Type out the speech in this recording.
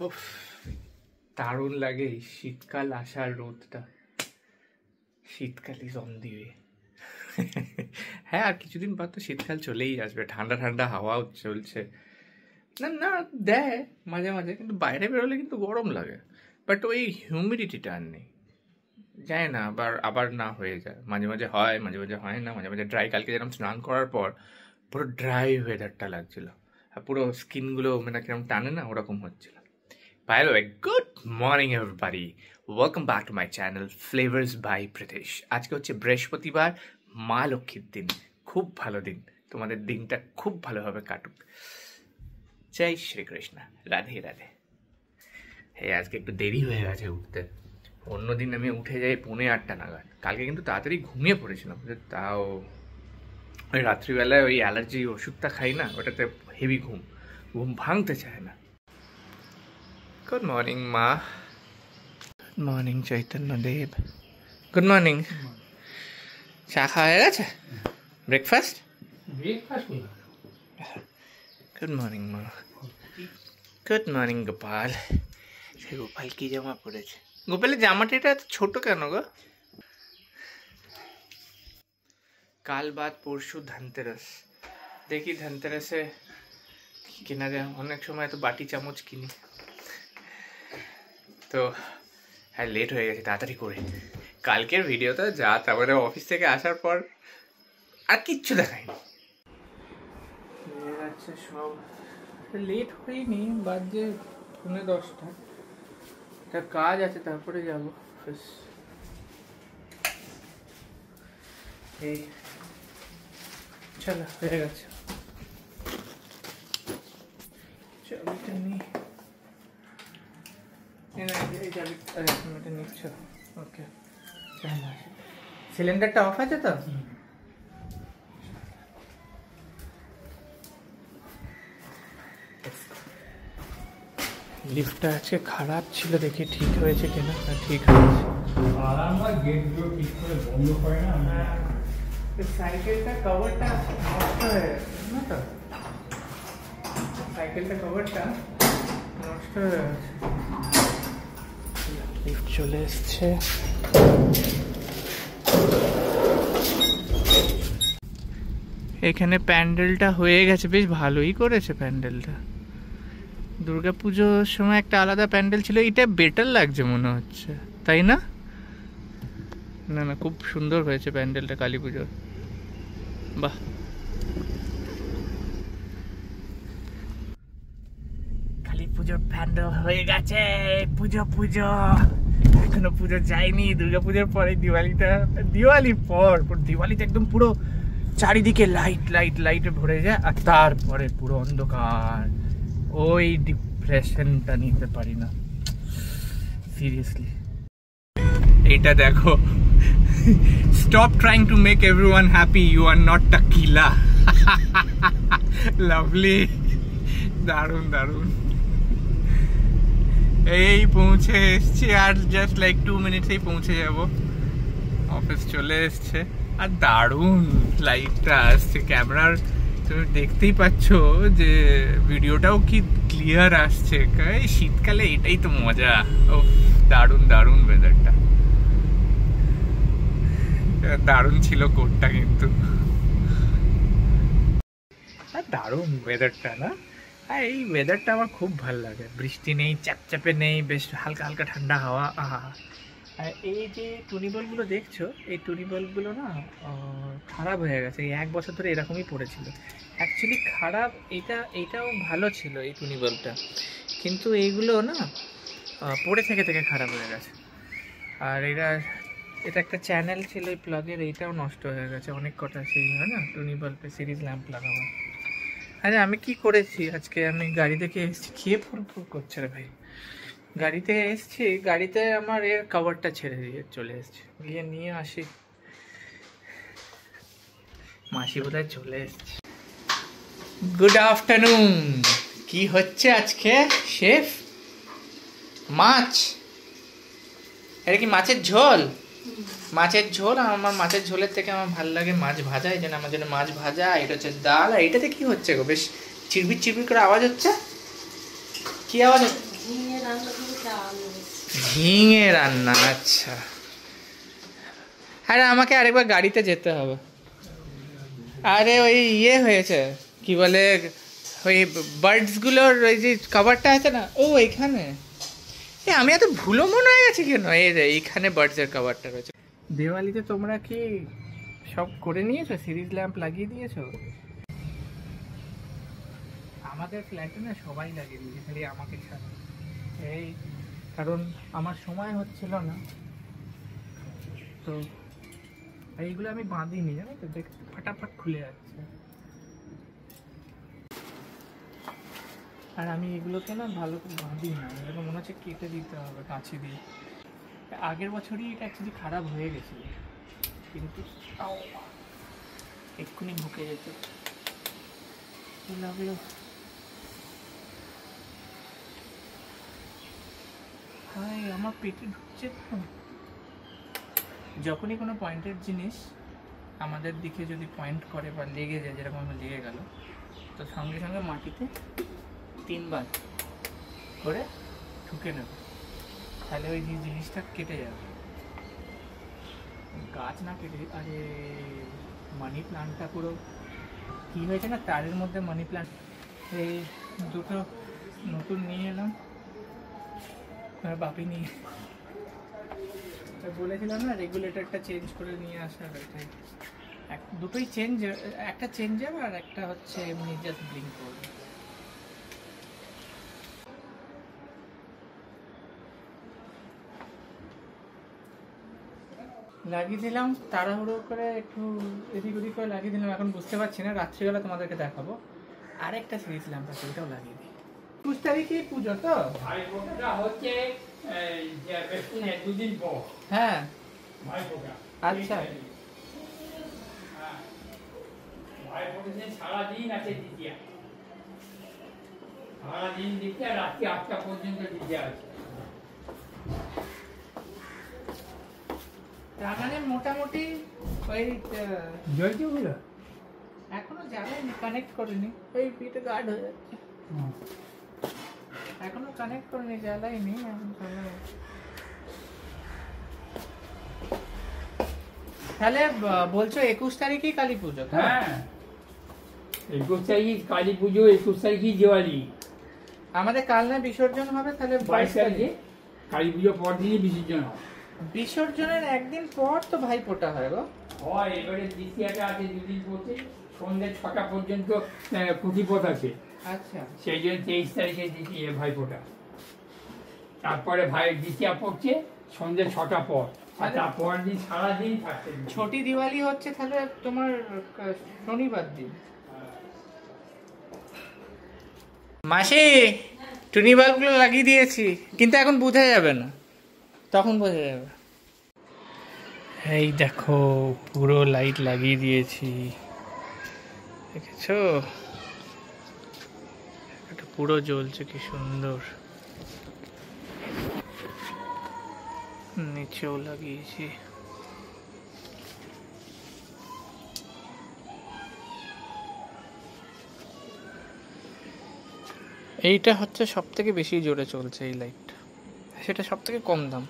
উফ, দারুণ লাগে শীতকাল আসার রোদটা। শীতকাল ইজ অন দি ওয়ে। হ্যাঁ, আর কিছুদিন পর তো শীতকাল চলেই আসবে, ঠান্ডা ঠান্ডা হাওয়াও চলছে। না না, দেয় মাঝে মাঝে, কিন্তু বাইরে বেরোলে কিন্তু গরম লাগে। বাট ওই হিউমিডিটিটা আর নেই, যায় না, আবার আবার না হয়ে যায়, মাঝে মাঝে হয়, মাঝে মাঝে হয় না, মাঝে মাঝে ড্রাই। কালকে যেরকম স্নান করার পর পুরো ড্রাই ওয়েদারটা লাগছিল, আর পুরো স্কিনগুলো মানে কিরকম টানে না, ওরকম হচ্ছিল। By the way, good morning everybody. Welcome back to my channel Flavors by Pritesh. আজকে হচ্ছে বৃহস্পতিবার, মা লক্ষ্মীর দিন। খুব ভালো দিন, তোমাদের দিনটা খুব ভালোভাবে কাটুক। জয় শ্রীকৃষ্ণ, রাধে রাধে। হ্যাঁ, আজকে একটু দেরি হয়ে গেছে উঠতে। অন্যদিন আমি উঠে যাই 7:45 নাগাদ। কালকে কিন্তু তাড়াতাড়ি ঘুমিয়ে পড়েছিলাম, তাও ওই রাত্রিবেলায় ওই অ্যালার্জি ওষুধটা খাই না, ওটাতে হেভি ঘুম ভাঙতে চায় না। গুড মর্নিং মা। Good morning Chaitanya Dev. Good morning. চা খাওয়া হয়ে গেছে? ব্রেকফাস্ট? গুড মর্নিং মা। Good morning Gopal. সে গোপাল কি জামা পরেছে? গোপালের জামাটা এটা এত ছোট কেন গো? কাল বাদ পরশু ধনতেরাস, দেখি ধনতেরাসে কেনা যায়। অনেক সময় তো বাটি চামচ কিনি, তো হ্যাঁ লেট হয়ে গেছে, তাড়াতাড়ি করে। কালকের ভিডিওটা যা, তারপরে অফিস থেকে আসার পর আর কিচ্ছু দেখায়নি। আচ্ছা, সব লেট হয়নি, বাজে 10:30। একটা কাজ আছে, তারপরে যাবো অফিস। এই চলো, হয়ে গেছে। চাবিটা নিই। নিচ্ছ? ওকে, সিলিন্ডারটা অফ আছে তো? লিফটটা আজকে খারাপ ছিল, দেখি ঠিক হয়েছে কিনা। ঠিক হয়েছে। সাইকেলটা কভারটা নষ্ট হয়ে গেছে না তো? সাইকেলটা কভারটা নষ্ট হয়ে গেছে। লিফট চলে এসছে। এখানে প্যান্ডেলটা হয়ে গেছে, বেশ ভালোই করেছে প্যান্ডেলটা। দুর্গাপুজোর সময় একটা আলাদা প্যান্ডেল ছিল, এটা বেটার লাগছে মনে হচ্ছে, তাই না? না না, খুব সুন্দর হয়েছে প্যান্ডেলটা কালী পুজোর। বাহ, কালী পুজোর প্যান্ডেল হয়ে গেছে। পুজো পুজো এখনো পুজো যায়নি। দুর্গাপুজোর পরে দিওয়ালিটা, দিওয়ালির পর দিওয়ালিতে একদম পুরো চারিদিকে লাইট লাইট লাইটে ভরে যায়, আর তারপরে পুরো অন্ধকার। ওই ডিপ্রেশনটা নিতে পারি না সিরিয়াসলি। এইটা দেখো, stop trying to make everyone happy, you are not tequila. Lovely, দারুণ দারুণ। এই পৌঁছে এসছি, আর জাস্ট লাইক 2 মিনিটসেই পৌঁছে যাব। অফিস চলে এসছে, আর দারুণ লাইটটা আসছে। ক্যামেরার তুমি দেখতেই পাচ্ছ যে ভিডিওটাও কি ক্লিয়ার আসছে। এই শীতকালে এটাই তো মজা। ও দারুণ দারুণ ওয়েদারটা, দারুণ ছিল কোটটা কিন্তু। দারুণ ওয়েদারটা না? আর এই ওয়েদারটা আমার খুব ভালো লাগে। বৃষ্টি নেই, চ্যাপচ্যাপে নেই, বেশ হালকা হালকা ঠান্ডা হাওয়া। আহা, আর এই যে টুনি বাল্বগুলো দেখছো, এই টুনি বাল্বগুলো না খারাপ হয়ে গেছে। এই 1 বছর ধরে এরকমই পড়েছিল। অ্যাকচুয়ালি খারাপ, এইটাও ভালো ছিল এই টুনি বাল্বটা, কিন্তু এইগুলো না পড়ে থেকে থেকে খারাপ হয়ে গেছে। আর এটা একটা চ্যানেল ছিল এই প্লাগের, এইটাও নষ্ট হয়ে গেছে। অনেক কটা সিরিজ হয় না টুনি বাল্বে, সিরিজ ল্যাম্প লাগাবো। আরে আমি কি করেছি আজকে, আমি গাড়ি থেকে এসেছি, খেয়ে ফুরফুর করছে রে ভাই। গাড়িতে এসছি, গাড়িতে আমার এর কভারটা ছেড়ে দিয়ে চলে এসছি, গিয়ে নিয়ে আসি। মাসি বোধহয় চলে এসছে। Good afternoon. কি হচ্ছে আজকে শেফ? মাছ? এটা কি মাছের ঝোল? মাছের ঝোল। আমার মাছের ঝোলের থেকে আমার ভালো লাগে মাছ ভাজা, এই জন্য আমার জন্য মাছ ভাজা। এটা হচ্ছে ডাল। আর এটাতে কি হচ্ছে গো? বেশ চিরবির চিরবির করে আওয়াজ হচ্ছে। কি আওয়াজ হচ্ছে? ঝিঙে রান্না, আচ্ছা। আরে আমাকে আরেকবার গাড়িতে যেতে হবে। আরে ওই ইয়ে হয়েছে, কি বলে, ওই বার্ডস গুলোর ওই যে কভারটা আছে না, ও এইখানে। আমি এত ভুলো মনে হয়ে গেছে কেন? এই রে, এইখানে বার্ডস এর কভারটা রয়েছে। দেওয়ালিতে তোমরা কি সব করে নিয়েছো? সিরিজ ল্যাম্প লাগিয়ে দিয়েছো? আমাদের ফ্ল্যাটে না সবাই লাগিয়ে দিয়েছে, খালি আমাকে ছাড়া। এই কারণ আমার সময় হচ্ছিল না, তো এইগুলো আমি বাঁধিনি, জানো তো, দেখ ফাটাফাট খুলে যাচ্ছে। আর আমি এগুলোকে না ভালো করে বাঁধি না, এগুলো মনে হচ্ছে কেটে দিতে হবে কাঁচি দিয়ে। আগের বছরই এটা অ্যাকচুয়ালি খারাপ হয়ে গেছিল, কিন্তু এক্ষুনি ঢুকে যেত লাগলো। হাই, আমার পেটে ঢুকছে তো। যখনই কোনো পয়েন্টের জিনিস আমাদের দিকে যদি পয়েন্ট করে বা লেগে যায়, যেরকম আমার লেগে গেল, তো সঙ্গে সঙ্গে মাটিতে 3 বার করে ঠুকে নেব, তাহলে ওই জিনিসটা কেটে যাবে। গাছ না কেটে, আরে মানি প্লান্টটা পুরো কি হয়েছে না, তারের মধ্যে মানি প্লান্ট। এই দুটো নতুন নিয়ে এলাম, বাপি নিয়ে বলেছিলাম না রেগুলেটরটা চেঞ্জ করে নিয়ে আসার। এটাই দুটোই চেঞ্জ, একটা চেঞ্জ যাবে আর একটা হচ্ছে এমনি জাস্ট ব্লিঙ্ক করবে। লাগিয়ে দিলাম তাড়াহুড়ো করে, একটু এদিক ওদিক করে লাগিয়ে দিলাম। এখন বুঝতে পারছি না, রাত্রিবেলা তোমাদেরকে দেখাবো। আরেকটা সিরিজ ল্যাম্প আছে, ওটাও লাগিয়ে দিই। 21 তারিখে পুজো তো হচ্ছে 2 দিন পর। হ্যাঁ, আচ্ছা। সারাদিন আছে দ্বিতীয়া, সারাদিন দ্বিতীয়া, রাত্রি 8টা পর্যন্ত দ্বিতীয়া আছে। তার মানে মোটামুটি ওই জয়গুলো এখনো জ্বালাইনি, কানেক্ট করিনি, ওই পিঠে গার্ড হয়ে যাচ্ছে, এখনো কানেক্ট করিনি, জ্বালাইনি এখন। তাহলে বলছো 21 তারিখেই কালী পুজো? হ্যাঁ, 21 তারিখ কালী পুজো, 21 তারিখই দিওয়ালি। আমাদের কাল না বিসর্জন হবে, তাহলে 22 তারিখে কালী পুজো পর দিনই বিসর্জন হয়। বিসর্জনের একদিন পর তো ভাইফোঁটা হয় গো। হয়, এবারে দ্বিতীয়টা আছে 2 দিন পড়ছে, সন্ধ্যে 6টা পর্যন্ত পুঁথিপথ আছে। আচ্ছা, সেই জন্য 23 তারিখে দ্বিতীয় ভাইফোঁটা, তারপরে দ্বিতীয়া পড়ছে সন্ধ্যে 6টা পর, আর তারপর দিন সারাদিন থাকছে। ছোটি দিওয়ালি হচ্ছে তাহলে তোমার শনিবার দিন। মাসি, টুনি বাল্বগুলো লাগিয়ে দিয়েছি, কিন্তু এখন বোঝা যাবে না, তখন বোঝা যাবে। এই দেখো, পুরো লাইট লাগিয়ে দিয়েছি, দেখেছো? এটা পুরো জ্বলছে, কি সুন্দর। নিচেও লাগিয়েছি। এইটা হচ্ছে সব থেকে বেশি জোরে চলছে এই লাইটটা, সেটা সব থেকে কম দাম।